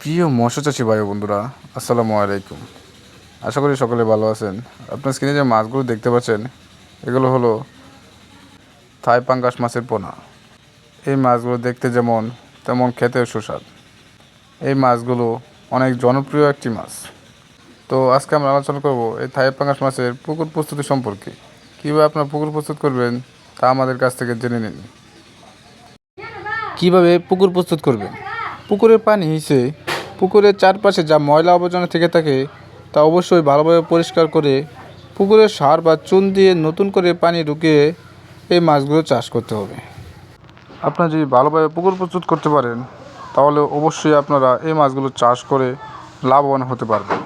প্রিয় মৎস্য চাষী ভাই বন্ধুরা, আসসালামু আলাইকুম। আশা করি সকলে ভালো আছেন। আপনার স্ক্রিনে যে মাছগুলো দেখতে পাচ্ছেন, এগুলো হলো থাই পাঙ্গাস মাছের পোনা। এই মাছগুলো দেখতে যেমন তেমন খেতেও সুস্বাদ। এই মাছগুলো অনেক জনপ্রিয় একটি মাছ। তো আজকে আমরা আলোচনা করব এই থাই পাঙ্গাস মাছের পুকুর প্রস্তুতি সম্পর্কে। কীভাবে আপনারা পুকুর প্রস্তুত করবেন তা আমাদের কাছ থেকে জেনে নিন। কীভাবে পুকুর প্রস্তুত করবেন? পুকুরের পানি হিসেবে পুকুরের চারপাশে যা ময়লা আবর্জনা থেকে থাকে তা অবশ্যই ভালোভাবে পরিষ্কার করে পুকুরের সার বা চুন দিয়ে নতুন করে পানি ঢুকিয়ে এই মাছগুলো চাষ করতে হবে। আপনারা যদি ভালোভাবে পুকুর প্রস্তুত করতে পারেন তাহলে অবশ্যই আপনারা এই মাছগুলো চাষ করে লাভবান হতে পারবেন।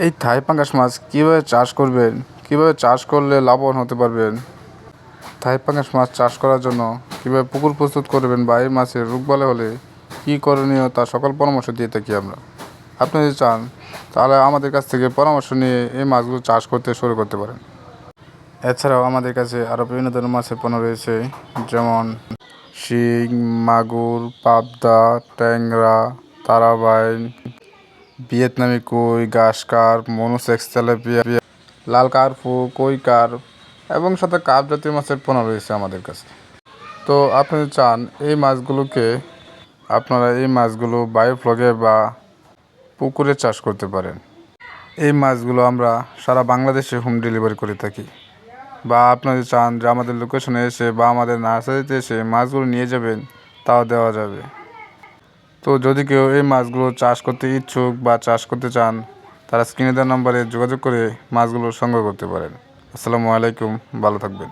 এই থাই পাঙ্গাস মাছ কীভাবে চাষ করবেন, কীভাবে চাষ করলে লাভবান হতে পারবেন, থাই পাঙ্গাস মাছ চাষ করার জন্য কীভাবে পুকুর প্রস্তুত করবেন বা এই মাছের রোগবালাই হলে কী করণীয় তা সকল পরামর্শ দিয়ে থাকি আমরা। আপনি যদি চান তাহলে আমাদের কাছ থেকে পরামর্শ নিয়ে এই মাছগুলো চাষ করতে শুরু করতে পারেন। এছাড়াও আমাদের কাছে আরও বিভিন্ন ধরনের মাছের পণ্য রয়েছে, যেমন শিং, মাগুর, পাবদা, ট্যাংরা, তারাবাইন, ভিয়েতনামি কই, ঘাস কার্প, মনোসেক্স তেলাপিয়া, লাল কার্পু, কই কার্প এবং সাথে কার্প জাতীয় মাছের পোনা রয়েছে আমাদের কাছে। তো আপনি চান এই মাছগুলো বায়োফ্লগে বা পুকুরে চাষ করতে পারেন। এই মাছগুলো আমরা সারা বাংলাদেশে হোম ডেলিভারি করে থাকি, বা আপনারা চান যে আমাদের লোকেশনে এসে বা আমাদের নার্সারিতে এসে মাছগুলো নিয়ে যাবেন, তাও দেওয়া যাবে। তো যদি কেউ এই মাছগুলো চাষ করতে ইচ্ছুক বা চাষ করতে চান, তারা স্ক্রিনে দেওয়া নম্বরে যোগাযোগ করে মাছগুলো সংগ্রহ করতে পারেন। আসসালামু আলাইকুম, ভালো থাকবেন।